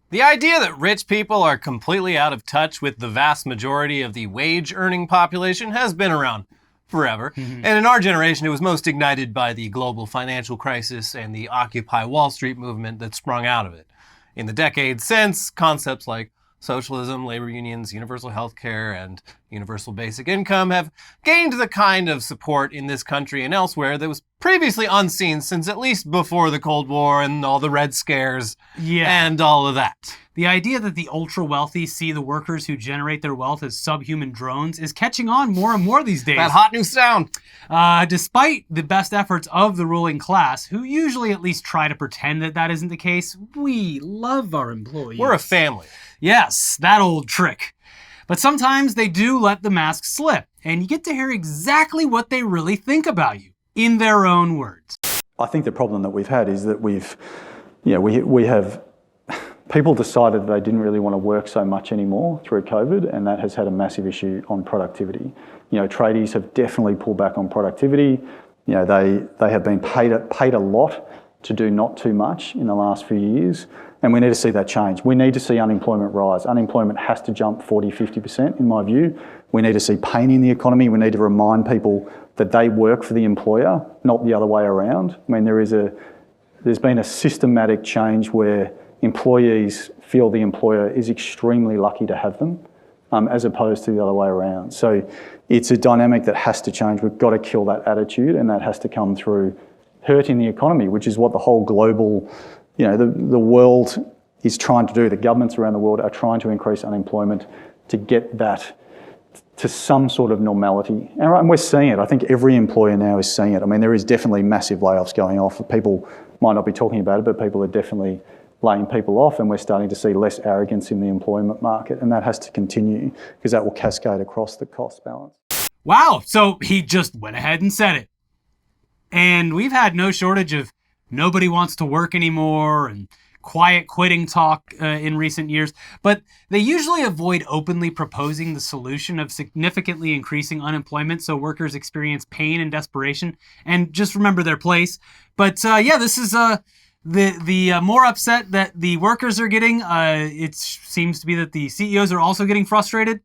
The idea that rich people are completely out of touch with the vast majority of the wage-earning population has been around forever. And in our generation, it was most ignited by the global financial crisis and the Occupy Wall Street movement that sprung out of it. In the decades since, concepts like socialism, labor unions, universal health care, and universal basic income have gained the kind of support in this country and elsewhere that was previously unseen since at least before the Cold War and all the Red Scares and all of that. The idea that the ultra-wealthy see the workers who generate their wealth as subhuman drones is catching on more and more these days. That hot new sound. Despite the best efforts of the ruling class, who usually at least try to pretend that that isn't the case, we love our employees. We're a family. Yes, that old trick. But sometimes they do let the mask slip, and you get to hear exactly what they really think about you, in their own words. I think the problem that we've had is that we have people decided that they didn't really want to work so much anymore through COVID, and that has had a massive issue on productivity. Tradies have definitely pulled back on productivity. They have been paid a lot to do not too much in the last few years, and we need to see that change. We need to see unemployment rise. Unemployment has to jump 40, 50% in my view. We need to see pain in the economy. We need to remind people that they work for the employer, not the other way around. I mean, there's been a systematic change where employees feel the employer is extremely lucky to have them, as opposed to the other way around. So it's a dynamic that has to change. We've got to kill that attitude, and that has to come through hurting the economy, which is what the whole global, the world is trying to do. The governments around the world are trying to increase unemployment to get that to some sort of normality. And we're seeing it. I think every employer now is seeing it. I mean, there is definitely massive layoffs going off. People might not be talking about it, but people are definitely laying people off, and we're starting to see less arrogance in the employment market, and that has to continue because that will cascade across the cost balance. Wow, so he just went ahead and said it. And we've had no shortage of nobody wants to work anymore and quiet quitting talk in recent years, but they usually avoid openly proposing the solution of significantly increasing unemployment so workers experience pain and desperation and just remember their place. But this is the more upset that the workers are getting. It seems to be that the CEOs are also getting frustrated.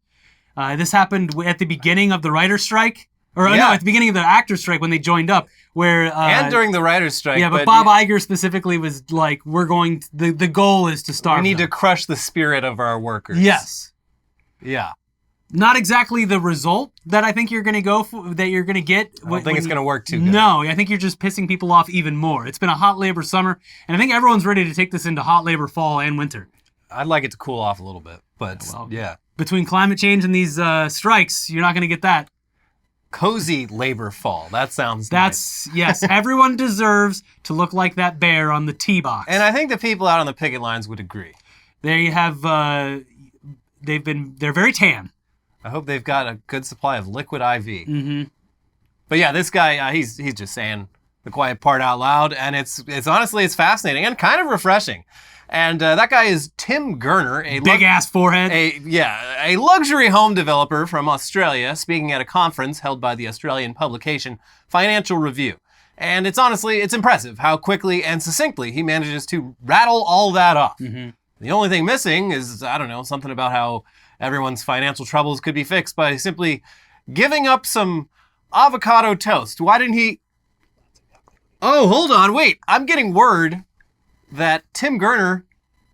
This happened at the beginning of the writer's strike. At the beginning of the actor's strike when they joined up, where and during the writer's strike. Yeah, but Bob Iger specifically was like, the goal is to starve. We need to crush the spirit of our workers. Yes. Yeah. Not exactly the result that I think you're going to go for, that you're going to get. I don't think it's going to work too good. No, I think you're just pissing people off even more. It's been a hot labor summer, and I think everyone's ready to take this into hot labor fall and winter. I'd like it to cool off a little bit, but yeah. Between climate change and these strikes, you're not going to get that. Cozy labor fall. That sounds nice. Yes, everyone deserves to look like that bear on the tee box. And I think the people out on the picket lines would agree. There you have, they're very tan. I hope they've got a good supply of liquid IV. Mm-hmm. But yeah, this guy, he's just saying the quiet part out loud, and it's honestly, it's fascinating and kind of refreshing. And that guy is Tim Gurner, a big-ass forehead. A luxury home developer from Australia, speaking at a conference held by the Australian publication Financial Review. And it's impressive how quickly and succinctly he manages to rattle all that off. Mm-hmm. The only thing missing is, I don't know, something about how everyone's financial troubles could be fixed by simply giving up some avocado toast. Why didn't he... Oh, hold on, wait. I'm getting word that Tim Gurner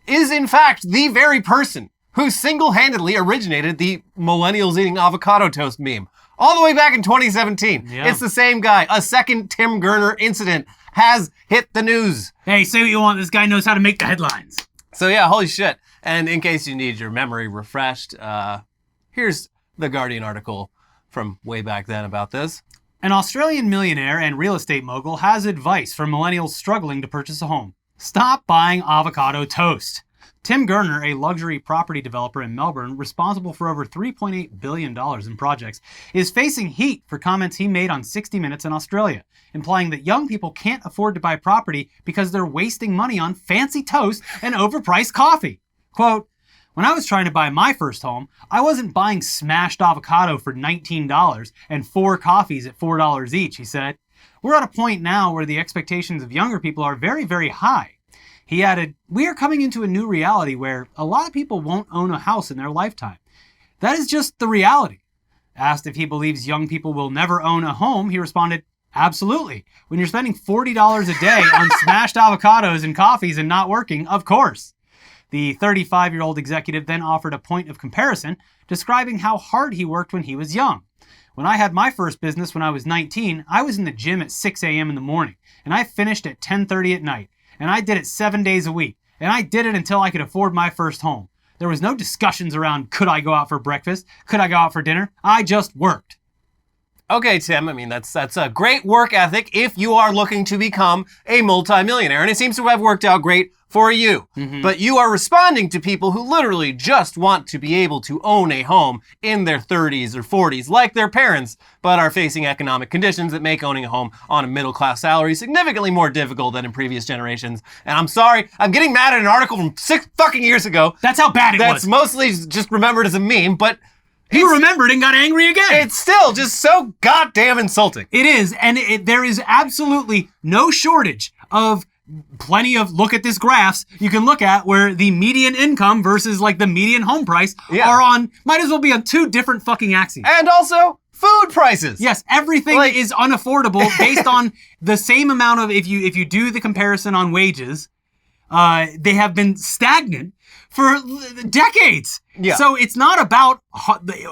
is in fact the very person who single-handedly originated the millennials eating avocado toast meme all the way back in 2017. Yeah. It's the same guy. A second Tim Gurner incident has hit the news. Hey, say what you want. This guy knows how to make the headlines. So yeah, holy shit. And in case you need your memory refreshed, here's the Guardian article from way back then about this. An Australian millionaire and real estate mogul has advice for millennials struggling to purchase a home. Stop buying avocado toast. Tim Gurner, a luxury property developer in Melbourne, responsible for over $3.8 billion in projects, is facing heat for comments he made on 60 Minutes in Australia, implying that young people can't afford to buy property because they're wasting money on fancy toast and overpriced coffee. Quote, "When I was trying to buy my first home, I wasn't buying smashed avocado for $19 and 4 coffees at $4 each," he said. "We're at a point now where the expectations of younger people are very, very high." He added, "We are coming into a new reality where a lot of people won't own a house in their lifetime. That is just the reality." Asked if he believes young people will never own a home, he responded, "Absolutely. When you're spending $40 a day on smashed avocados and coffees and not working, of course." The 35-year-old executive then offered a point of comparison, describing how hard he worked when he was young. "When I had my first business when I was 19, I was in the gym at 6 a.m. in the morning, and I finished at 10:30 at night. And I did it 7 days a week. And I did it until I could afford my first home. There was no discussions around, could I go out for breakfast? Could I go out for dinner? I just worked." Okay, Tim, I mean, that's a great work ethic if you are looking to become a multimillionaire. And it seems to have worked out great for you. But you are responding to people who literally just want to be able to own a home in their 30s or 40s, like their parents, but are facing economic conditions that make owning a home on a middle-class salary significantly more difficult than in previous generations. And I'm sorry, I'm getting mad at an article from 6 fucking years ago. That's how bad it was. That's mostly just remembered as a meme, but you remembered and got angry again. It's still just so goddamn insulting. It is, and there is absolutely no shortage of plenty of, look at this graphs you can look at where the median income versus like the median home price are on, might as well be on 2 different fucking axes. And also food prices. Yes, everything is unaffordable based on the same amount of, if you do the comparison on wages, they have been stagnant for decades. Yeah. So it's not about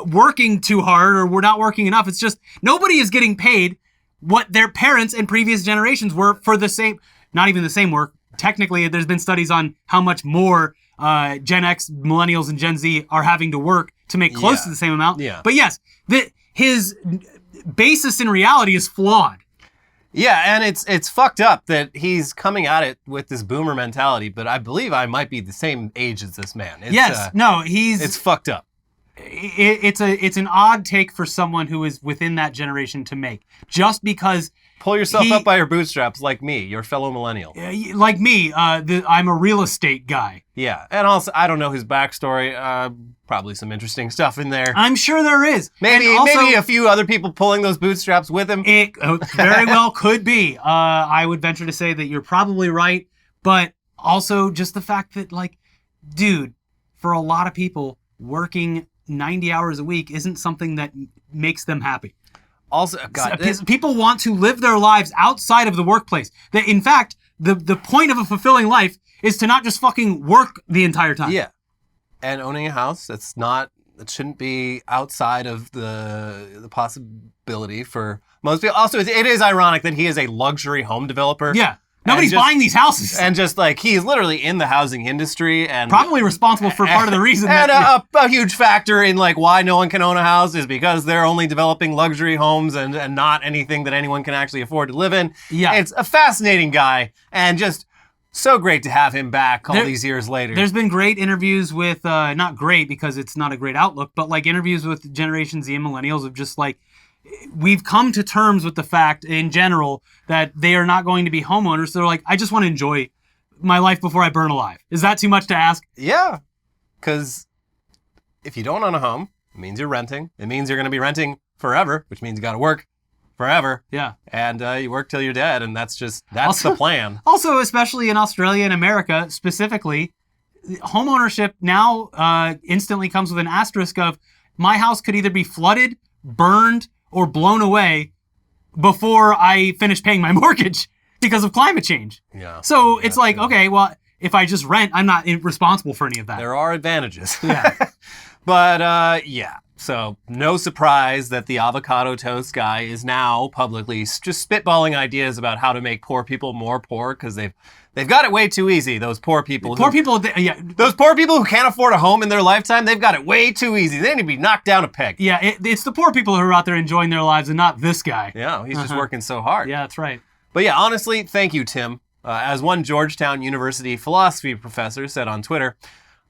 working too hard or we're not working enough. It's just nobody is getting paid what their parents and previous generations were for the same, not even the same work. Technically, there's been studies on how much more Gen X, Millennials, and Gen Z are having to work to make close to the same amount. Yeah. But yes, his basis in reality is flawed. Yeah, and it's fucked up that he's coming at it with this boomer mentality, but I believe I might be the same age as this man. It's fucked up. It's an odd take for someone who is within that generation to make. Just because pull yourself up by your bootstraps, like me, your fellow millennial. Like me, I'm a real estate guy. Yeah, and also I don't know his backstory. Probably some interesting stuff in there. I'm sure there is. Maybe a few other people pulling those bootstraps with him. It very well could be. I would venture to say that you're probably right, but also just the fact that, like, dude, for a lot of people, working 90 hours a week isn't something that makes them happy. Also, God, people want to live their lives outside of the workplace. That, in fact, the point of a fulfilling life is to not just fucking work the entire time. Yeah. And owning a house, it shouldn't be outside of the possibility for most people. Also, it is ironic that he is a luxury home developer. Yeah. Nobody's buying these houses. And just like, he's literally in the housing industry and probably responsible for part of the reason. And a huge factor in like why no one can own a house is because they're only developing luxury homes and not anything that anyone can actually afford to live in. Yeah. It's a fascinating guy and just so great to have him back all these years later. There's been great interviews with, not great because it's not a great outlook, but like interviews with Generation Z and millennials of just like, we've come to terms with the fact in general that they are not going to be homeowners. So they're like, I just want to enjoy my life before I burn alive. Is that too much to ask? Yeah, because if you don't own a home, it means you're renting. It means you're going to be renting forever, which means you got to work forever. Yeah. And you work till you're dead, and that's the plan. Also, especially in Australia and America specifically, homeownership now instantly comes with an asterisk of my house could either be flooded, burned, or blown away before I finish paying my mortgage because of climate change. Yeah. So it's like, okay, well, if I just rent, I'm not responsible for any of that. There are advantages. Yeah. But yeah. So no surprise that the avocado toast guy is now publicly just spitballing ideas about how to make poor people more poor because they've got it way too easy. Those poor people. Those poor people who can't afford a home in their lifetime, they've got it way too easy. They need to be knocked down a peg. Yeah, it's the poor people who are out there enjoying their lives and not this guy. Yeah, he's just working so hard. Yeah, that's right. But yeah, honestly, thank you, Tim. As one Georgetown University philosophy professor said on Twitter,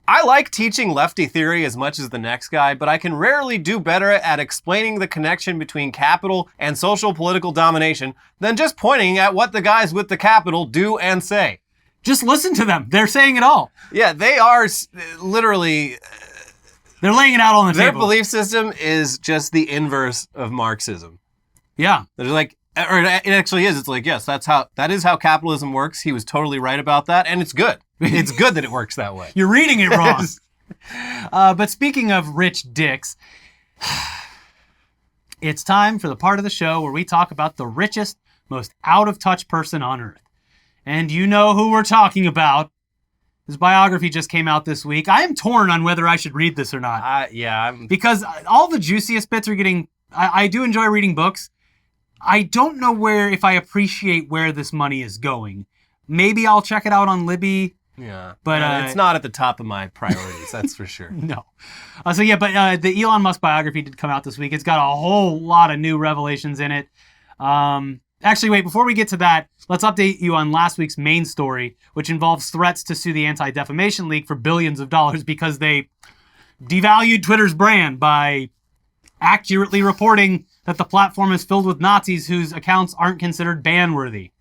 I like teaching lefty theory as much as the next guy, but I can rarely do better at explaining the connection between capital and social political domination than just pointing at what the guys with the capital do and say. Just listen to them. They're saying it all. Yeah, they are literally... They're laying it out on the table. Their belief system is just the inverse of Marxism. Yeah. They're like, Or it actually is. It's like, yes, that is how capitalism works. He was totally right about that, and it's good. It's good that it works that way. You're reading it wrong. But speaking of rich dicks, it's time for the part of the show where we talk about the richest, most out-of-touch person on Earth. And you know who we're talking about. His biography just came out this week. I am torn on whether I should read this or not. Because all the juiciest bits are getting... I do enjoy reading books. I don't know if I appreciate where this money is going. Maybe I'll check it out on Libby. Yeah, but it's not at the top of my priorities, that's for sure. No. The Elon Musk biography did come out this week. It's got a whole lot of new revelations in it. Actually, wait, before we get to that, let's update you on last week's main story, which involves threats to sue the Anti-Defamation League for billions of dollars because they devalued Twitter's brand by accurately reporting that the platform is filled with Nazis whose accounts aren't considered ban-worthy.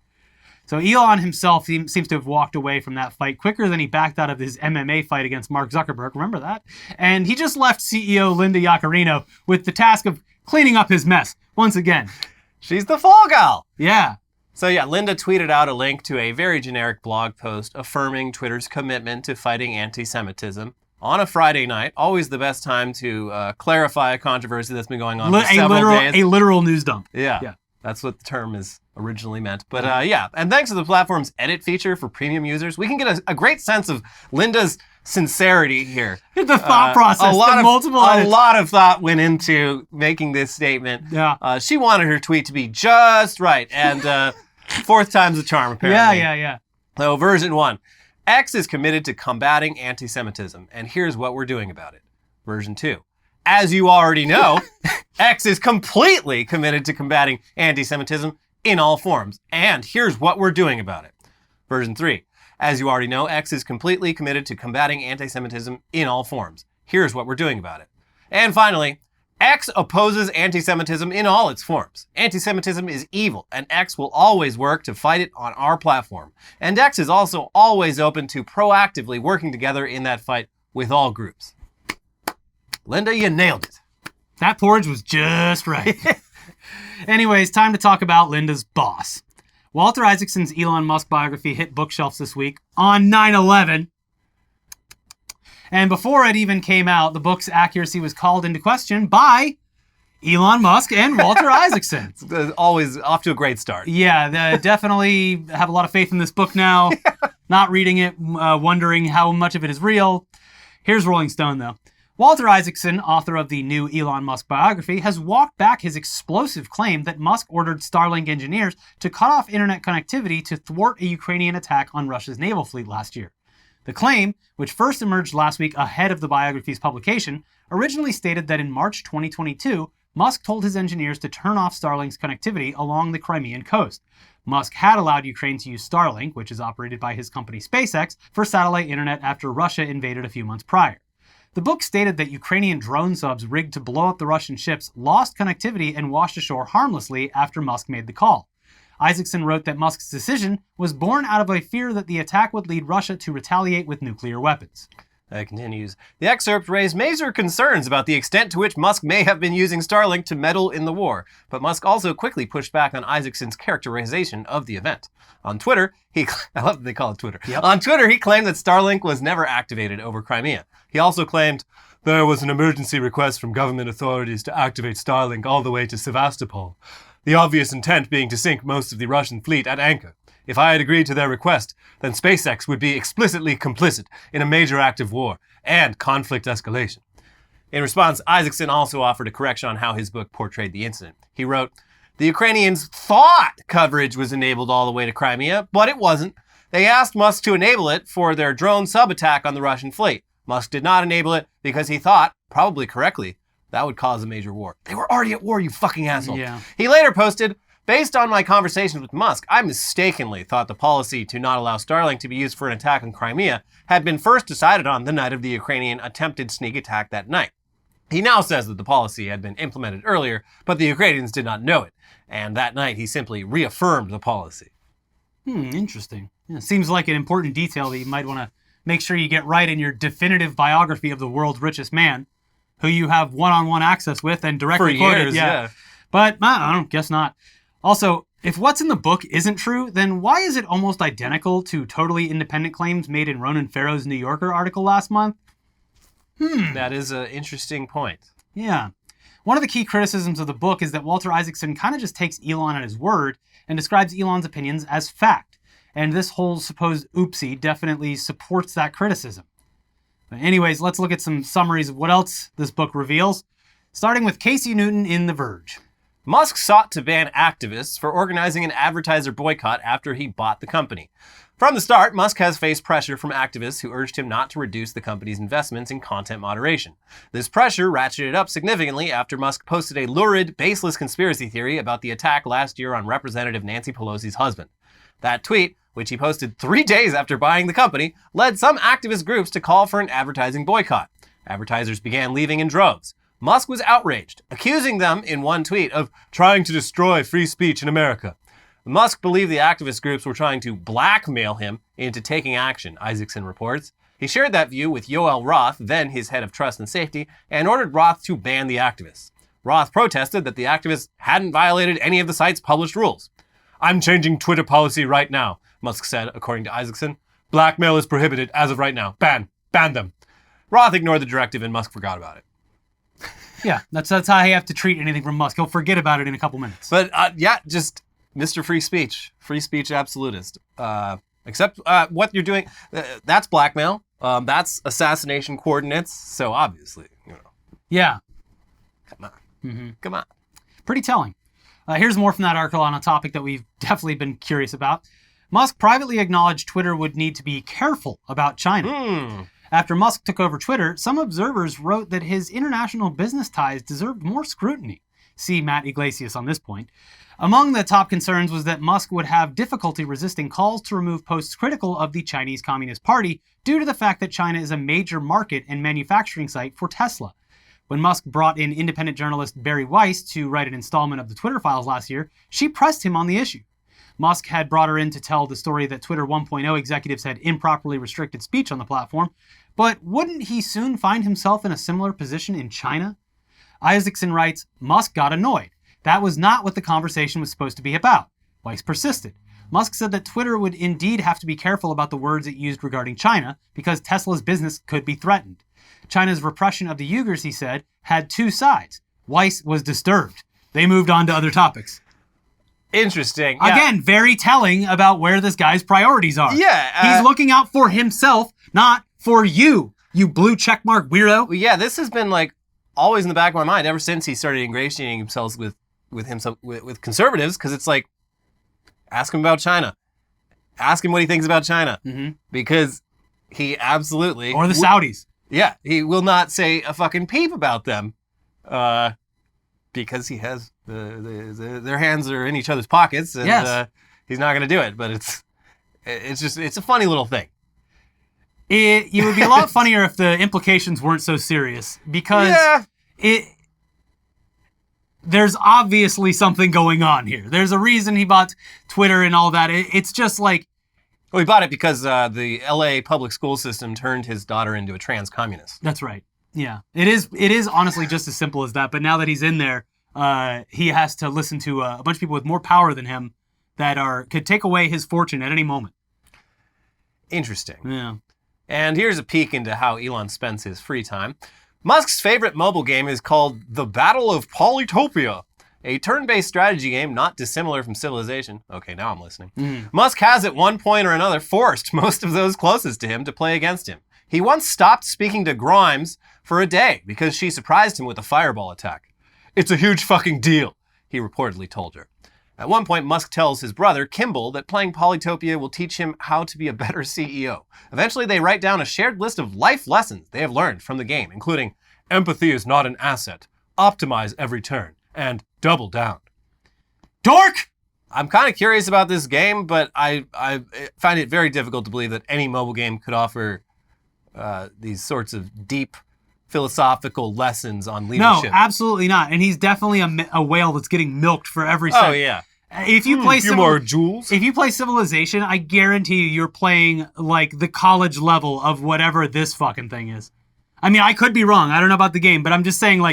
So Elon himself seems to have walked away from that fight quicker than he backed out of his MMA fight against Mark Zuckerberg. Remember that? And he just left CEO Linda Yaccarino with the task of cleaning up his mess once again. She's the fall gal. Yeah. So yeah, Linda tweeted out a link to a very generic blog post affirming Twitter's commitment to fighting anti-Semitism on a Friday night. Always the best time to clarify a controversy that's been going on for several days. A literal news dump. Yeah. That's what the term is originally meant. But and thanks to the platform's edit feature for premium users, we can get a great sense of Linda's sincerity here. The thought process. A lot of thought went into making this statement. Yeah. She wanted her tweet to be just right. And fourth time's the charm, apparently. Yeah. So version 1. X is committed to combating anti-Semitism, and here's what we're doing about it. Version 2. As you already know, X is completely committed to combating anti-Semitism in all forms, and here's what we're doing about it. Version 3. As you already know, X is completely committed to combating anti-Semitism in all forms. Here's what we're doing about it. And finally, X opposes anti-Semitism in all its forms. Anti-Semitism is evil, and X will always work to fight it on our platform. And X is also always open to proactively working together in that fight with all groups. Linda, you nailed it. That porridge was just right. Anyways, time to talk about Linda's boss. Walter Isaacson's Elon Musk biography hit bookshelves this week on 9/11. And before it even came out, the book's accuracy was called into question by Elon Musk and Walter Isaacson. It's always off to a great start. Yeah, they definitely have a lot of faith in this book now. Not reading it, wondering how much of it is real. Here's Rolling Stone, though. Walter Isaacson, author of the new Elon Musk biography, has walked back his explosive claim that Musk ordered Starlink engineers to cut off internet connectivity to thwart a Ukrainian attack on Russia's naval fleet last year. The claim, which first emerged last week ahead of the biography's publication, originally stated that in March 2022, Musk told his engineers to turn off Starlink's connectivity along the Crimean coast. Musk had allowed Ukraine to use Starlink, which is operated by his company SpaceX, for satellite internet after Russia invaded a few months prior. The book stated that Ukrainian drone subs rigged to blow up the Russian ships lost connectivity and washed ashore harmlessly after Musk made the call. Isaacson wrote that Musk's decision was born out of a fear that the attack would lead Russia to retaliate with nuclear weapons. It continues. The excerpt raised major concerns about the extent to which Musk may have been using Starlink to meddle in the war, but Musk also quickly pushed back on Isaacson's characterization of the event. On Twitter, I love that they call it Twitter. Yep. On Twitter, he claimed that Starlink was never activated over Crimea. He also claimed, there was an emergency request from government authorities to activate Starlink all the way to Sevastopol, the obvious intent being to sink most of the Russian fleet at anchor. If I had agreed to their request, then SpaceX would be explicitly complicit in a major act of war and conflict escalation. In response, Isaacson also offered a correction on how his book portrayed the incident. He wrote, the Ukrainians thought coverage was enabled all the way to Crimea, but it wasn't. They asked Musk to enable it for their drone sub-attack on the Russian fleet. Musk did not enable it because he thought, probably correctly, that would cause a major war. They were already at war, you fucking asshole. Yeah. He later posted, based on my conversations with Musk, I mistakenly thought the policy to not allow Starlink to be used for an attack on Crimea had been first decided on the night of the Ukrainian attempted sneak attack that night. He now says that the policy had been implemented earlier, but the Ukrainians did not know it. And that night, he simply reaffirmed the policy. Interesting. Yeah, seems like an important detail that you might want to make sure you get right in your definitive biography of the world's richest man, who you have one-on-one access with and directly For quoted. years, yeah. But I don't guess not. Also, If what's in the book isn't true, then why is it almost identical to totally independent claims made in Ronan Farrow's New Yorker article last month? That is an interesting point. Yeah. One of the key criticisms of the book is that Walter Isaacson kind of just takes Elon at his word and describes Elon's opinions as fact. And this whole supposed oopsie definitely supports that criticism. But anyways, let's look at some summaries of what else this book reveals, starting with Casey Newton in The Verge. Musk sought to ban activists for organizing an advertiser boycott after he bought the company. From the start, Musk has faced pressure from activists who urged him not to reduce the company's investments in content moderation. This pressure ratcheted up significantly after Musk posted a lurid, baseless conspiracy theory about the attack last year on Representative Nancy Pelosi's husband. That tweet, which he posted 3 days after buying the company, led some activist groups to call for an advertising boycott. Advertisers began leaving in droves. Musk was outraged, accusing them in one tweet of trying to destroy free speech in America. Musk believed the activist groups were trying to blackmail him into taking action, Isaacson reports. He shared that view with Yoel Roth, then his head of trust and safety, and ordered Roth to ban the activists. Roth protested that the activists hadn't violated any of the site's published rules. "I'm changing Twitter policy right now," Musk said, according to Isaacson. "Blackmail is prohibited as of right now. Ban them." Roth ignored the directive and Musk forgot about it. Yeah, that's how you have to treat anything from Musk. He'll forget about it in a couple minutes. But just Mr. Free Speech absolutist. Except what you're doing, that's blackmail. That's assassination coordinates. So obviously, Yeah. Come on. Come on. Pretty telling. Here's more from that article on a topic that we've definitely been curious about. Musk privately acknowledged Twitter would need to be careful about China. After Musk took over Twitter, some observers wrote that his international business ties deserved more scrutiny. See Matt Iglesias on this point. Among the top concerns was that Musk would have difficulty resisting calls to remove posts critical of the Chinese Communist Party due to the fact that China is a major market and manufacturing site for Tesla. When Musk brought in independent journalist Barry Weiss to write an installment of the Twitter Files last year, she pressed him on the issue. Musk had brought her in to tell the story that Twitter 1.0 executives had improperly restricted speech on the platform, but wouldn't he soon find himself in a similar position in China? Isaacson writes, Musk got annoyed. That was not what the conversation was supposed to be about. Weiss persisted. Musk said that Twitter would indeed have to be careful about the words it used regarding China because Tesla's business could be threatened. China's repression of the Uyghurs, he said, had two sides. Weiss was disturbed. They moved on to other topics. Interesting. Yeah. Again, very telling about where this guy's priorities are. Yeah. He's looking out for himself, not for you blue checkmark weirdo. Yeah, this has been always in the back of my mind ever since he started ingratiating himself with conservatives, because it's ask him about China. Ask him what he thinks about China. Mm-hmm. Because he absolutely... Or the Saudis. Yeah, he will not say a fucking peep about them because he has their hands are in each other's pockets, and yes. He's not going to do it. But it's a funny little thing. It would be a lot funnier if the implications weren't so serious, because there's obviously something going on here. There's a reason he bought Twitter and all that. It's just well, he bought it because the LA public school system turned his daughter into a trans communist. That's right. Yeah. It is honestly just as simple as that. But now that he's in there, he has to listen to a bunch of people with more power than him that could take away his fortune at any moment. Interesting. Yeah. And here's a peek into how Elon spends his free time. Musk's favorite mobile game is called The Battle of Polytopia, a turn-based strategy game not dissimilar from Civilization. Okay, now I'm listening. Musk has at one point or another forced most of those closest to him to play against him. He once stopped speaking to Grimes for a day because she surprised him with a fireball attack. "It's a huge fucking deal," he reportedly told her. At one point, Musk tells his brother, Kimball, that playing Polytopia will teach him how to be a better CEO. Eventually, they write down a shared list of life lessons they have learned from the game, including empathy is not an asset, optimize every turn, and double down. Dork! I'm kind of curious about this game, but I find it very difficult to believe that any mobile game could offer these sorts of deep philosophical lessons on leadership. No, absolutely not. And he's definitely a whale that's getting milked for every second. Oh, yeah. If you play more jewels. If you play Civilization, I guarantee you're playing the college level of whatever this fucking thing is. I mean, I could be wrong. I don't know about the game, but I'm just saying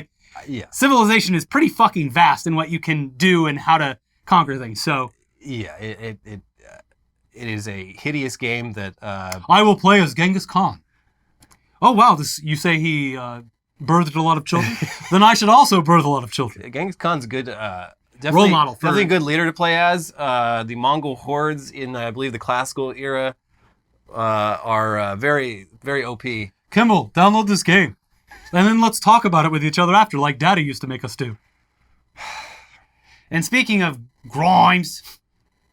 yeah. Civilization is pretty fucking vast in what you can do and how to conquer things. So Yeah, it is a hideous game that I will play as Genghis Khan. Oh wow, you say he birthed a lot of children? Then I should also birth a lot of children. Genghis Khan's a good definitely, Role model for definitely a good leader to play as. The Mongol hordes in I believe the classical era are very very OP. Kimmel, download this game, and then let's talk about it with each other after, like Daddy used to make us do. And speaking of Grimes,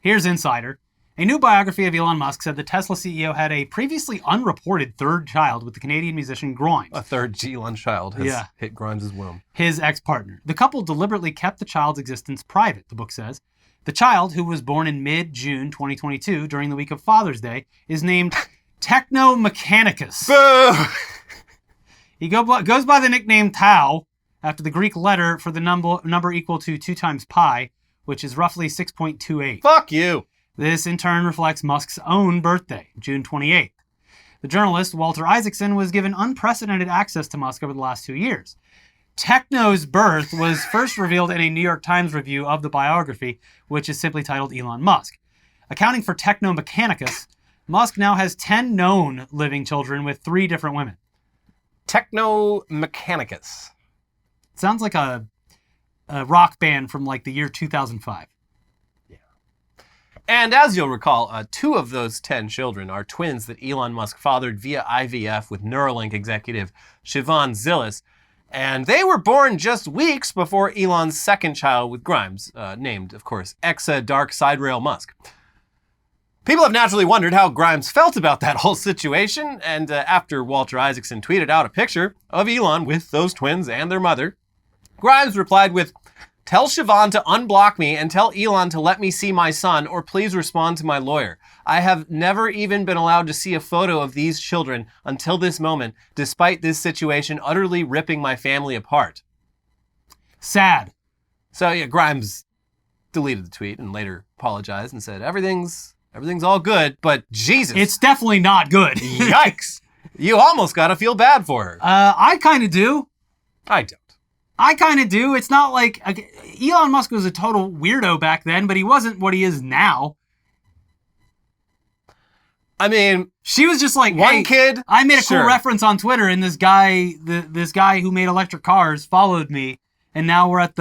here's Insider. A new biography of Elon Musk said the Tesla CEO had a previously unreported third child with the Canadian musician Grimes. A third Elon child has hit Grimes' womb. His ex-partner. The couple deliberately kept the child's existence private, the book says. The child, who was born in mid-June 2022 during the week of Father's Day, is named Technomechanicus. Boo! He goes by the nickname Tau, after the Greek letter for the number equal to 2 times pi, which is roughly 6.28. Fuck you! This, in turn, reflects Musk's own birthday, June 28th. The journalist, Walter Isaacson, was given unprecedented access to Musk over the last 2 years. Techno's birth was first revealed in a New York Times review of the biography, which is simply titled Elon Musk. Accounting for Technomechanicus, Musk now has 10 known living children with 3 different women. Technomechanicus. Sounds like a rock band from like the year 2005. And as you'll recall, 2 of those 10 children are twins that Elon Musk fathered via IVF with Neuralink executive Siobhan Zillis. And they were born just weeks before Elon's second child with Grimes, named, of course, Exa Dark Side Rail Musk. People have naturally wondered how Grimes felt about that whole situation, and after Walter Isaacson tweeted out a picture of Elon with those twins and their mother, Grimes replied with, "Tell Siobhan to unblock me and tell Elon to let me see my son, or please respond to my lawyer. I have never even been allowed to see a photo of these children until this moment, despite this situation utterly ripping my family apart." Sad. So yeah, Grimes deleted the tweet and later apologized and said, everything's all good, but Jesus. It's definitely not good. Yikes. You almost gotta feel bad for her. I kind of do. I don't. I kind of do. It's not like Elon Musk was a total weirdo back then, but he wasn't what he is now. I mean, she was just like, one hey, kid. I made a sure. cool reference on Twitter, and this guy who made electric cars followed me, and now we're at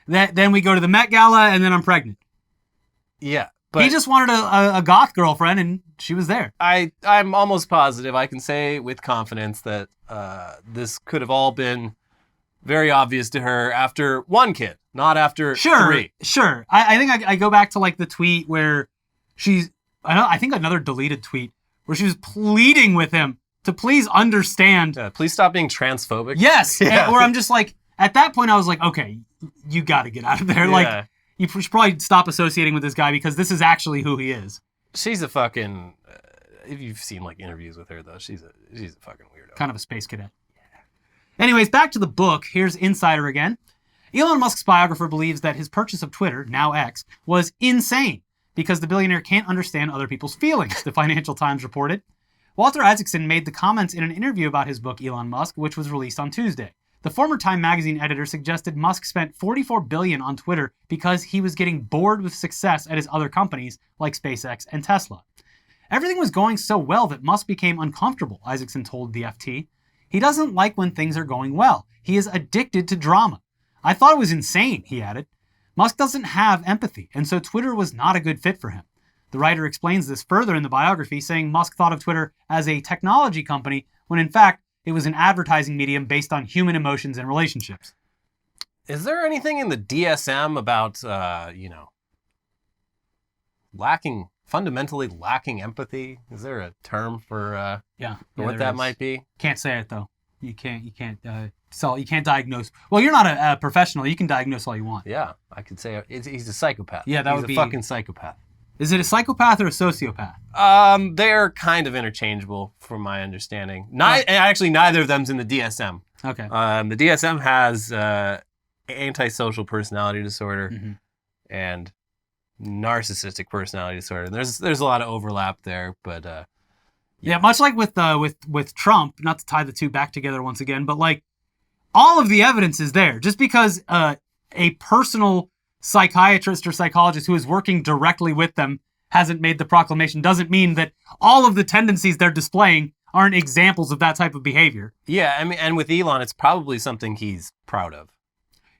then we go to the Met Gala, and then I'm pregnant. Yeah, but he just wanted a goth girlfriend, and she was there. I'm almost positive I can say with confidence that this could have all been very obvious to her after one kid, not after 3. Sure. I think I go back to like the tweet where I think another deleted tweet where she was pleading with him to please understand. Please stop being transphobic. Yes. Yeah. Where I'm just like, at that point I was like, okay, you got to get out of there. Yeah. Like, you should probably stop associating with this guy because this is actually who he is. She's a fucking, if you've seen like interviews with her though, she's a fucking weirdo. Kind of a space cadet. Anyways, back to the book. Here's Insider again. Elon Musk's biographer believes that his purchase of Twitter, now X, was insane because the billionaire can't understand other people's feelings, the Financial Times reported. Walter Isaacson made the comments in an interview about his book, Elon Musk, which was released on Tuesday. The former Time magazine editor suggested Musk spent $44 billion on Twitter because he was getting bored with success at his other companies like SpaceX and Tesla. Everything was going so well that Musk became uncomfortable, Isaacson told the FT. He doesn't like when things are going well. He is addicted to drama. I thought it was insane, he added. Musk doesn't have empathy, and so Twitter was not a good fit for him. The writer explains this further in the biography, saying Musk thought of Twitter as a technology company, when in fact, it was an advertising medium based on human emotions and relationships. Is there anything in the DSM about, fundamentally lacking empathy? Is there a term for what that might be? Can't say it though. You can't diagnose. Well, you're not a professional. You can diagnose all you want. Yeah, I could say he's a psychopath. Yeah, he's a fucking psychopath. Is it a psychopath or a sociopath? They're kind of interchangeable from my understanding. Actually, neither of them's in the DSM. Okay. The DSM has antisocial personality disorder and narcissistic personality disorder. There's a lot of overlap there, but yeah, much like with Trump, not to tie the two back together once again, but like all of the evidence is there. Just because a personal psychiatrist or psychologist who is working directly with them hasn't made the proclamation doesn't mean that all of the tendencies they're displaying aren't examples of that type of behavior. Yeah, I mean, and with Elon, it's probably something he's proud of.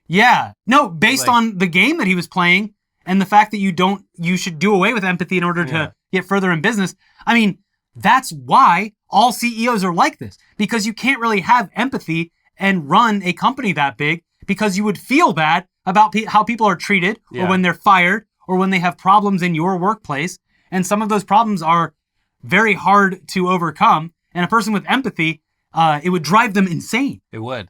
Yeah. No, based on the game that he was playing and the fact that you should do away with empathy in order to get further in business. I mean, that's why all CEOs are like this, because you can't really have empathy and run a company that big because you would feel bad about how people are treated or when they're fired or when they have problems in your workplace. And some of those problems are very hard to overcome. And a person with empathy, it would drive them insane. It would.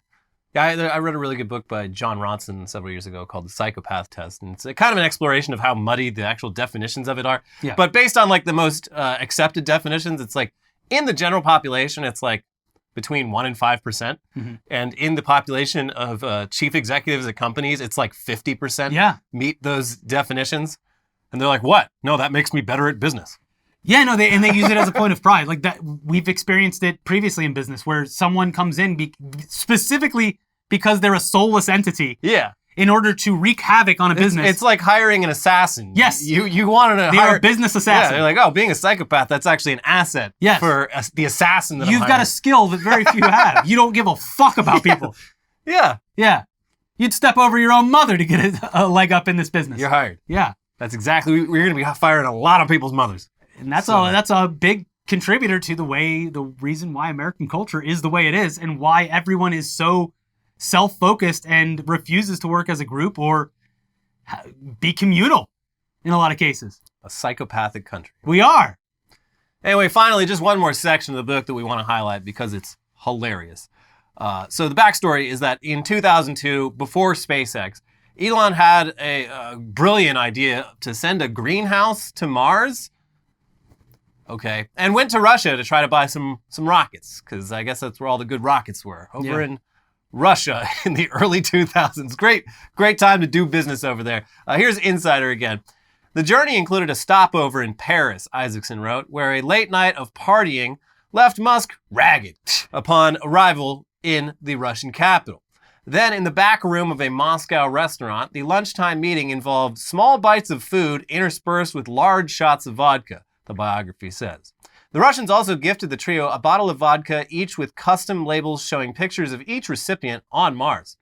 Yeah, I read a really good book by John Ronson several years ago called The Psychopath Test. And it's kind of an exploration of how muddy the actual definitions of it are. Yeah. But based on like the most accepted definitions, it's like in the general population, it's like between 1% and 5%. Mm-hmm. And in the population of chief executives at companies, it's like 50% meet those definitions. And they're like, what? No, that makes me better at business. Yeah, no, they use it as a point of pride. Like that, we've experienced it previously in business where someone comes in specifically because they're a soulless entity. Yeah. In order to wreak havoc on a business. It's like hiring an assassin. Yes. You wanted to hire a business assassin. Yeah, they're like, oh, being a psychopath, that's actually an asset for the assassin that You've got a skill that very few have. You don't give a fuck about people. Yeah. Yeah. You'd step over your own mother to get a leg up in this business. You're hired. Yeah. That's exactly, we're going to be firing a lot of people's mothers. And that's a big contributor to the reason why American culture is the way it is and why everyone is so self-focused and refuses to work as a group or be communal in a lot of cases. A psychopathic country. We are. Anyway, finally, just one more section of the book that we want to highlight because it's hilarious. So the backstory is that in 2002, before SpaceX, Elon had a brilliant idea to send a greenhouse to Mars. Okay. And went to Russia to try to buy some rockets, because I guess that's where all the good rockets were, over in Russia in the early 2000s. Great time to do business over there. Here's Insider again. The journey included a stopover in Paris, Isaacson wrote, where a late night of partying left Musk ragged upon arrival in the Russian capital. Then, in the back room of a Moscow restaurant, the lunchtime meeting involved small bites of food interspersed with large shots of vodka, the biography says. The Russians also gifted the trio a bottle of vodka, each with custom labels showing pictures of each recipient on Mars.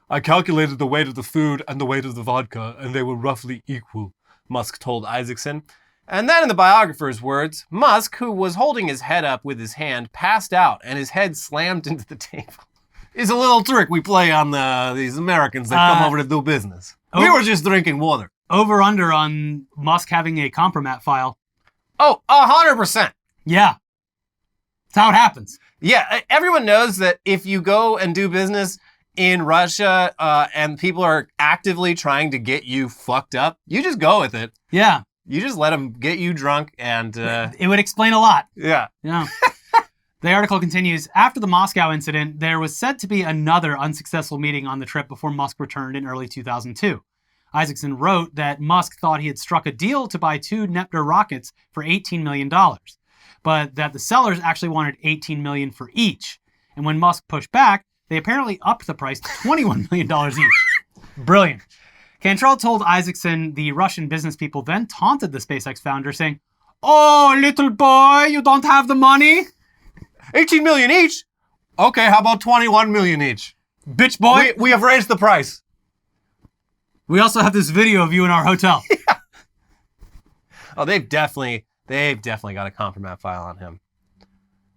I calculated the weight of the food and the weight of the vodka, and they were roughly equal, Musk told Isaacson. And then in the biographer's words, Musk, who was holding his head up with his hand, passed out and his head slammed into the table. It's a little trick we play on these Americans that come over to do business. We were just drinking water. Over under on Musk having a compromat file. Oh, 100%. Yeah. That's how it happens. Yeah, everyone knows that if you go and do business in Russia and people are actively trying to get you fucked up, you just go with it. Yeah. You just let them get you drunk and... it would explain a lot. Yeah. Yeah. The article continues, after the Moscow incident, there was said to be another unsuccessful meeting on the trip before Musk returned in early 2002. Isaacson wrote that Musk thought he had struck a deal to buy 2 Neptune rockets for $18 million, but that the sellers actually wanted $18 million for each. And when Musk pushed back, they apparently upped the price to $21 million each. Brilliant. Cantrell told Isaacson the Russian business people then taunted the SpaceX founder, saying, "Oh, little boy, you don't have the money? 18 million each? Okay, how about 21 million each? Bitch boy. We have raised the price. We also have this video of you in our hotel." Yeah. Oh, they've definitely got a compromat file on him.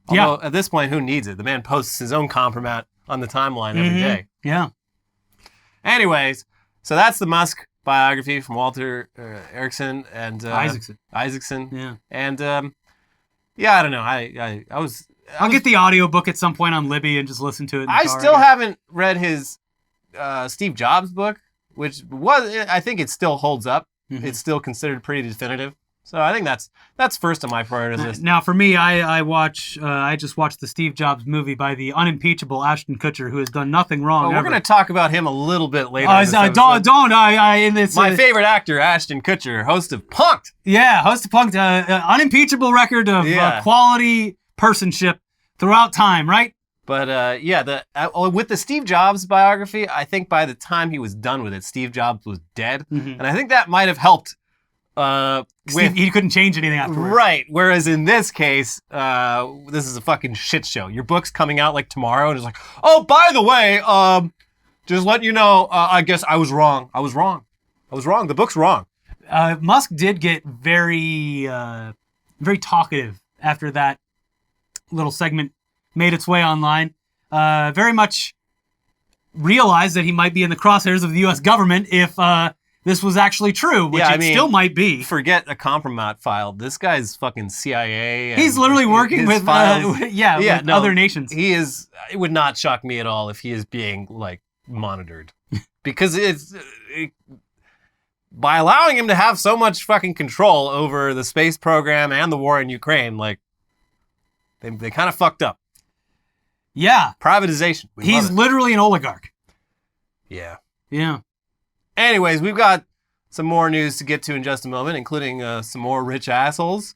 Although, at this point, who needs it? The man posts his own compromat on the timeline every day. Yeah. Anyways, so that's the Musk biography from Walter Erickson and Isaacson. Yeah. And I don't know. I'll get the audiobook at some point on Libby and just listen to it in the car, still haven't read his Steve Jobs book, which I think it still holds up. Mm-hmm. It's still considered pretty definitive. So I think that's first on my priority list. Now for me, I just watched the Steve Jobs movie by the unimpeachable Ashton Kutcher, who has done nothing wrong. We're going to talk about him a little bit later. My favorite actor, Ashton Kutcher, host of Punk'd. Yeah, host of Punk'd, unimpeachable record of quality personship throughout time, right? But with the Steve Jobs biography, I think by the time he was done with it, Steve Jobs was dead. And I think that might have helped. He couldn't change anything afterwards. Right. Whereas in this case, this is a fucking shit show. Your book's coming out like tomorrow, and it's like, oh, by the way, just letting you know, I guess I was wrong. I was wrong. The book's wrong. Musk did get very talkative after that little segment made its way online. Very much realized that he might be in the crosshairs of the U.S. government if this was actually true, which still might be. Forget a compromise file. This guy's fucking CIA. He's literally working with other nations. He is. It would not shock me at all if he is being like monitored, because by allowing him to have so much fucking control over the space program and the war in Ukraine, like they kind of fucked up. Yeah. Privatization. He's literally an oligarch. Yeah. Yeah. Anyways, we've got some more news to get to in just a moment, including some more rich assholes.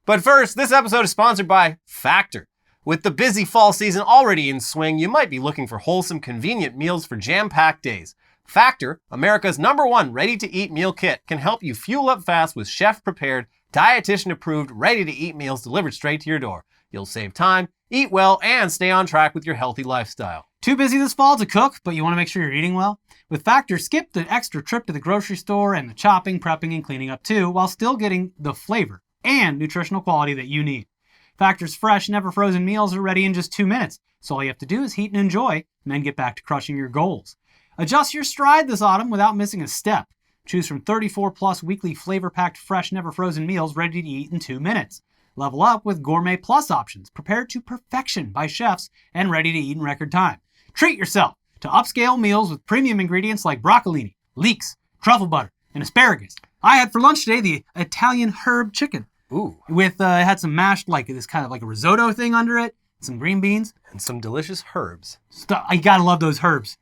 But first, this episode is sponsored by Factor. With the busy fall season already in swing, you might be looking for wholesome, convenient meals for jam-packed days. Factor, America's #1 ready-to-eat meal kit, can help you fuel up fast with chef-prepared, dietitian-approved, ready-to-eat meals delivered straight to your door. You'll save time, eat well, and stay on track with your healthy lifestyle. Too busy this fall to cook, but you want to make sure you're eating well? With Factor, skip the extra trip to the grocery store and the chopping, prepping, and cleaning up too, while still getting the flavor and nutritional quality that you need. Factor's fresh, never frozen meals are ready in just 2 minutes, so all you have to do is heat and enjoy, and then get back to crushing your goals. Adjust your stride this autumn without missing a step. Choose from 34 plus weekly flavor-packed, fresh, never frozen meals ready to eat in 2 minutes. Level up with Gourmet Plus options, prepared to perfection by chefs and ready to eat in record time. Treat yourself to upscale meals with premium ingredients like broccolini, leeks, truffle butter, and asparagus. I had for lunch today the Italian herb chicken. Ooh. With, it had some mashed, like this kind of like a risotto thing under it, some green beans. And some delicious herbs. I gotta love those herbs.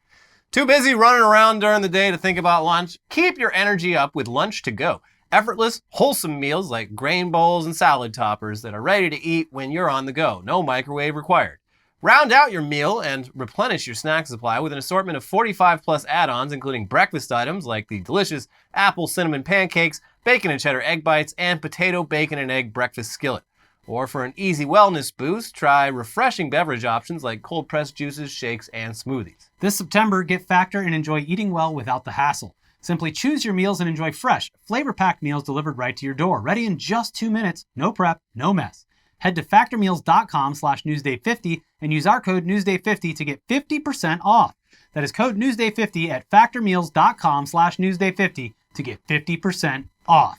Too busy running around during the day to think about lunch? Keep your energy up with Lunch to Go. Effortless, wholesome meals like grain bowls and salad toppers that are ready to eat when you're on the go. No microwave required. Round out your meal and replenish your snack supply with an assortment of 45 plus add-ons, including breakfast items like the delicious apple cinnamon pancakes, bacon and cheddar egg bites, and potato bacon and egg breakfast skillet. Or for an easy wellness boost, try refreshing beverage options like cold pressed juices, shakes, and smoothies. This September, get Factor and enjoy eating well without the hassle. Simply choose your meals and enjoy fresh, flavor-packed meals delivered right to your door, ready in just 2 minutes, no prep, no mess. Head to factormeals.com/Newsday50 and use our code Newsday50 to get 50% off. That is code Newsday50 at factormeals.com/Newsday50 to get 50% off.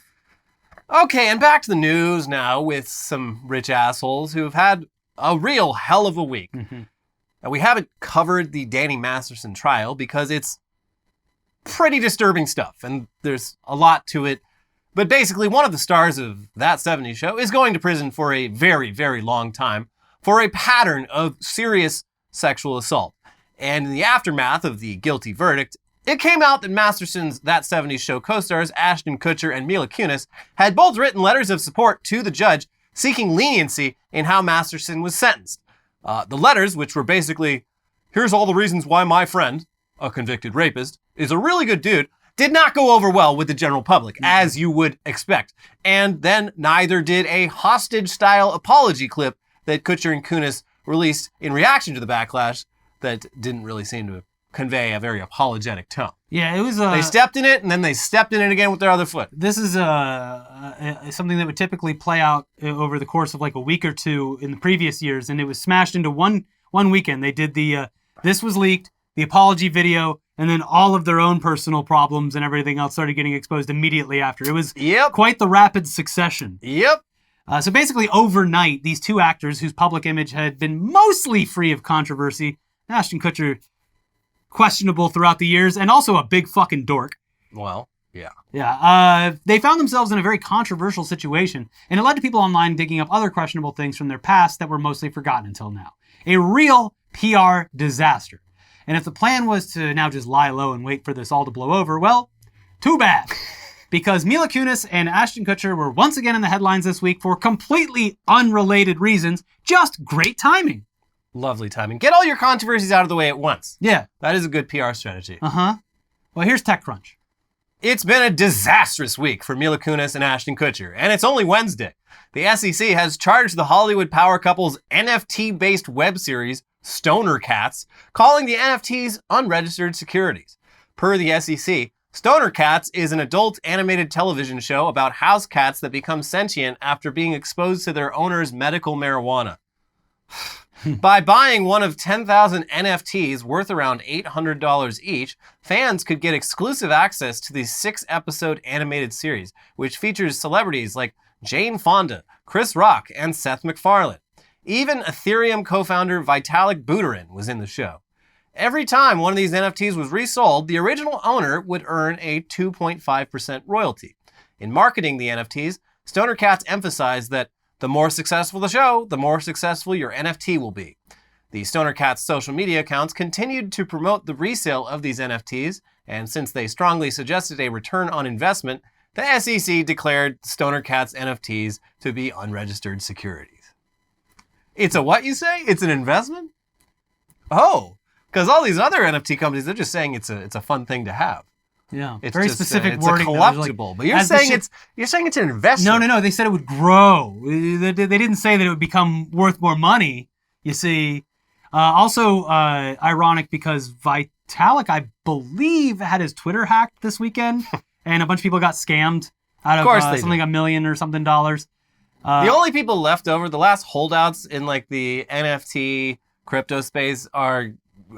Okay, and back to the news now with some rich assholes who have had a real hell of a week. Mm-hmm. Now, we haven't covered the Danny Masterson trial because it's pretty disturbing stuff, and there's a lot to it. But basically, one of the stars of That 70s Show is going to prison for a very, very long time for a pattern of serious sexual assault. And in the aftermath of the guilty verdict, it came out that Masterson's That 70s Show co-stars Ashton Kutcher and Mila Kunis had both written letters of support to the judge seeking leniency in how Masterson was sentenced. The letters, which were basically, here's all the reasons why my friend, a convicted rapist, is a really good dude, did not go over well with the general public, as you would expect. And then neither did a hostage-style apology clip that Kutcher and Kunis released in reaction to the backlash that didn't really seem to convey a very apologetic tone. Yeah, it was... they stepped in it, and then they stepped in it again with their other foot. This is something that would typically play out over the course of like a week or two in the previous years, and it was smashed into one weekend. They did the, this was leaked, the apology video, and then all of their own personal problems and everything else started getting exposed immediately after. It was quite the rapid succession. Yep. So basically overnight, these two actors whose public image had been mostly free of controversy, Ashton Kutcher, questionable throughout the years, and also a big fucking dork. Well, yeah. Yeah. They found themselves in a very controversial situation, and it led to people online digging up other questionable things from their past that were mostly forgotten until now. A real PR disaster. And if the plan was to now just lie low and wait for this all to blow over, well, too bad. Because Mila Kunis and Ashton Kutcher were once again in the headlines this week for completely unrelated reasons, just great timing. Lovely timing. Get all your controversies out of the way at once. Yeah. That is a good PR strategy. Uh-huh. Well, here's TechCrunch. It's been a disastrous week for Mila Kunis and Ashton Kutcher, and it's only Wednesday. The SEC has charged the Hollywood power couple's NFT-based web series, Stoner Cats, calling the NFTs unregistered securities. Per the SEC, Stoner Cats is an adult animated television show about house cats that become sentient after being exposed to their owner's medical marijuana. By buying one of 10,000 NFTs worth around $800 each, fans could get exclusive access to the 6-episode animated series, which features celebrities like Jane Fonda, Chris Rock, and Seth MacFarlane. Even Ethereum co-founder Vitalik Buterin was in the show. Every time one of these NFTs was resold, the original owner would earn a 2.5% royalty. In marketing the NFTs, Stoner Cats emphasized that the more successful the show, the more successful your NFT will be. The Stoner Cats social media accounts continued to promote the resale of these NFTs, and since they strongly suggested a return on investment, the SEC declared Stoner Cats NFTs to be unregistered securities. It's a what, you say? It's an investment? Oh, because all these other NFT companies, they're just saying it's a fun thing to have. Yeah, It's very just, specific it's wording. a though. There's collectible, like, but you're as the saying shit- it's an investment. No. They said it would grow. They didn't say that it would become worth more money. You see, also ironic because Vitalik, I believe, had his Twitter hacked this weekend, and a bunch of people got scammed out of course they something did. $1 million or something dollars. The only people left over, the last holdouts in like the NFT crypto space are,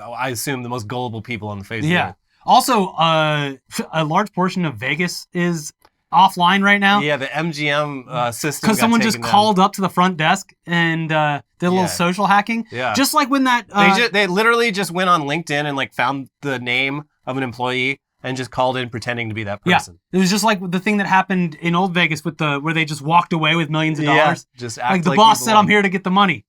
I assume, the most gullible people on the face of the Yeah. earth. Also, a large portion of Vegas is offline right now. Yeah, the MGM system. Because got someone just taken down. called up to the front desk and did a little Yeah. social hacking. Yeah. Just like when that... They literally just went on LinkedIn and like found the name of an employee and just called in pretending to be that person. It was just like the thing that happened in Old Vegas with where they just walked away with millions of dollars. Just act Like the like boss you said, belong. I'm here to get the money.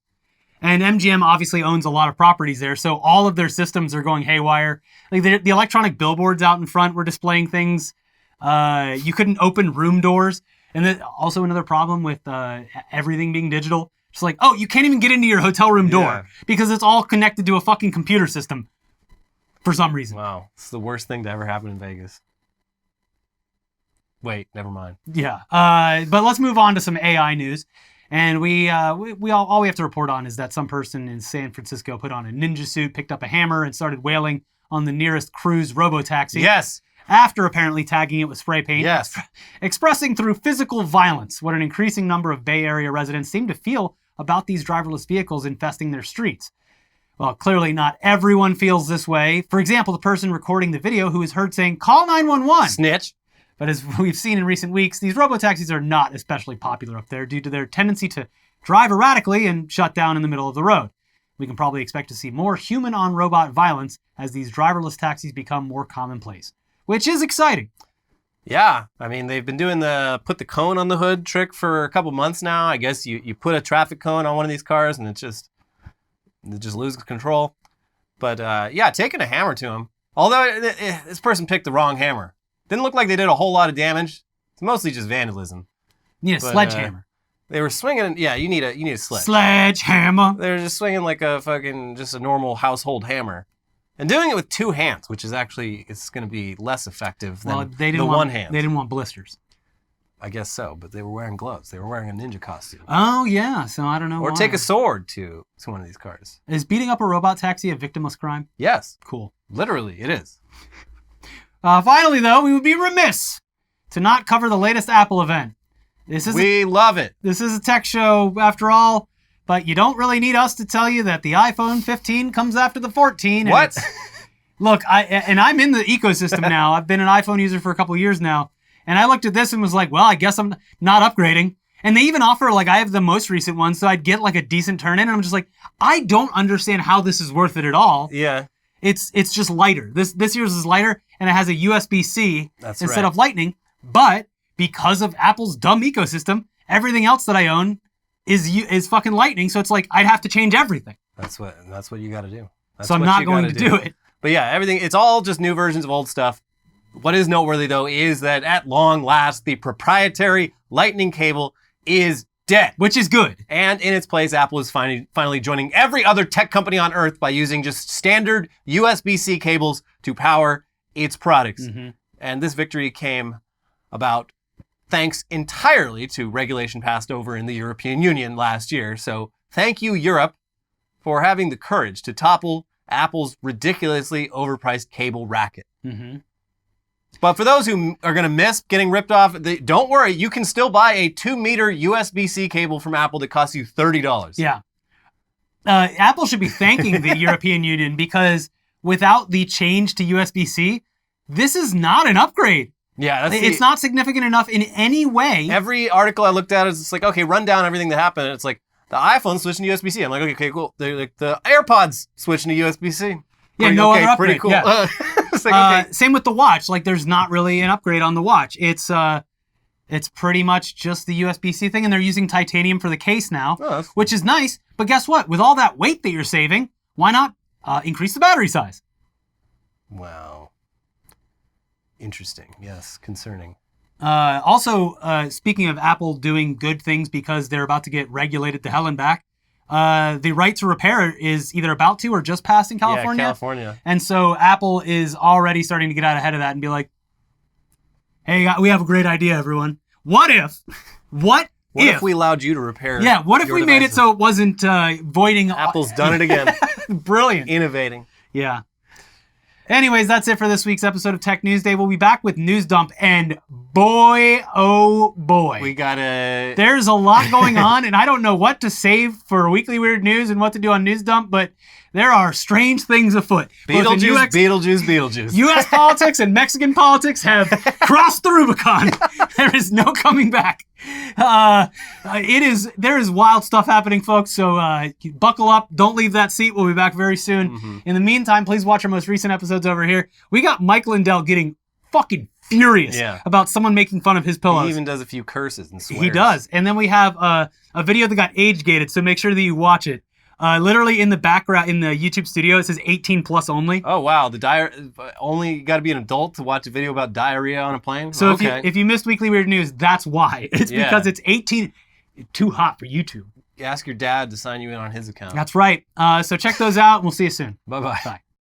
And MGM obviously owns a lot of properties there, so all of their systems are going haywire. Like the electronic billboards out in front were displaying things. You couldn't open room doors. And then also another problem with everything being digital. It's like, oh, you can't even get into your hotel room door Yeah. because it's all connected to a fucking computer system for some reason. Wow, it's the worst thing to ever happen in Vegas. Wait, never mind. Yeah. But let's move on to some AI news. And we all we have to report on is that some person in San Francisco put on a ninja suit, picked up a hammer, and started wailing on the nearest cruise Robotaxi. Yes. After apparently tagging it with spray paint. Yes. Expressing through physical violence what an increasing number of Bay Area residents seem to feel about these driverless vehicles infesting their streets. Well, clearly not everyone feels this way. For example, the person recording the video who is heard saying, "Call 911." Snitch. But as we've seen in recent weeks, these robotaxis are not especially popular up there due to their tendency to drive erratically and shut down in the middle of the road. We can probably expect to see more human-on-robot violence as these driverless taxis become more commonplace, which is exciting. Yeah, I mean, they've been doing the put the cone on the hood trick for a couple months now. I guess you put a traffic cone on one of these cars and it just loses control. But yeah, taking a hammer to him. Although this person picked the wrong hammer. Didn't look like they did a whole lot of damage. It's mostly just vandalism. You need a But, sledgehammer. They were swinging. Yeah, you need a sledge. Sledgehammer. They were just swinging like a fucking just a normal household hammer, and doing it with two hands, which is actually it's going to be less effective than Well, they didn't the want, one hand. They didn't want blisters. I guess so, but they were wearing gloves. They were wearing a ninja costume. Oh yeah, so I don't know. Or why. take a sword to one of these cars. Is beating up a robot taxi a victimless crime? Yes, Cool. literally, it is. Finally, though, we would be remiss to not cover the latest Apple event. We love it. This is a tech show, after all, but you don't really need us to tell you that the iPhone 15 comes after the 14. And What? Look, I'm in the ecosystem now. I've been an iPhone user for a couple of years now, and I looked at this and was like, well, I guess I'm not upgrading. And they even offer, like, I have the most recent one, so I'd get, like, a decent turn-in, and I'm just like, I don't understand how this is worth it at all. Yeah. It's just lighter. This year's is lighter, and it has a USB-C That's instead right. of Lightning. But because of Apple's dumb ecosystem, everything else that I own is fucking Lightning. So it's like I'd have to change everything. That's what you got to do. That's So I'm what not you going gotta to do it. But yeah, everything, it's all just new versions of old stuff. What is noteworthy, though, is that at long last, the proprietary Lightning cable is dead. Which is good. And in its place, Apple is finally joining every other tech company on Earth by using just standard USB-C cables to power its products. And this victory came about thanks entirely to regulation passed over in the European Union last year. So thank you, Europe, for having the courage to topple Apple's ridiculously overpriced cable racket. But for those who are going to miss getting ripped off, don't worry. You can still buy a 2-meter USB-C cable from Apple that costs you $30. Yeah. Apple should be thanking the European Union because without the change to USB-C, this is not an upgrade. Yeah, it's not significant enough in any way. Every article I looked at is just like, okay, run down everything that happened. And it's like, the iPhone switching to USB-C. I'm like, okay, cool. Like the AirPods switching to USB-C. Yeah, no other upgrade. Pretty cool. Yeah. It's like, okay. Same with the watch. Like, there's not really an upgrade on the watch. It's pretty much just the USB-C thing, and they're using titanium for the case now, which is nice. But guess what? With all that weight that you're saving, why not increase the battery size? Wow. Interesting. Yes, concerning. Also, speaking of Apple doing good things because they're about to get regulated to hell and back, the right to repair is either about to or just passed in California. Yeah, California. And so Apple is already starting to get out ahead of that and be like, hey, we have a great idea, everyone. What if we allowed you to repair what if we made it so it wasn't voiding... Apple's done it again. Brilliant. Innovating. Yeah. Anyways, that's it for this week's episode of Tech News Day. We'll be back with News Dump, and boy, oh boy. There's a lot going on, and I don't know what to save for Weekly Weird News and what to do on News Dump, but there are strange things afoot. Beetlejuice. U.S. politics and Mexican politics have crossed the Rubicon. There is no coming back. There is wild stuff happening, folks, so buckle up. Don't leave that seat. We'll be back very soon. In the meantime, please watch our most recent episodes over here. We got Mike Lindell getting fucking furious about someone making fun of his pillows. He even does a few curses and swears. He does. And then we have a video that got age-gated, so make sure that you watch it. Literally in the background, in the YouTube studio, it says 18 plus only. Oh, wow. Only got to be an adult to watch a video about diarrhea on a plane? So if you missed Weekly Weird News, that's why. It's because it's 18. Too hot for YouTube. Ask your dad to sign you in on his account. That's right. So check those out, and we'll see you soon. Bye-bye. Bye.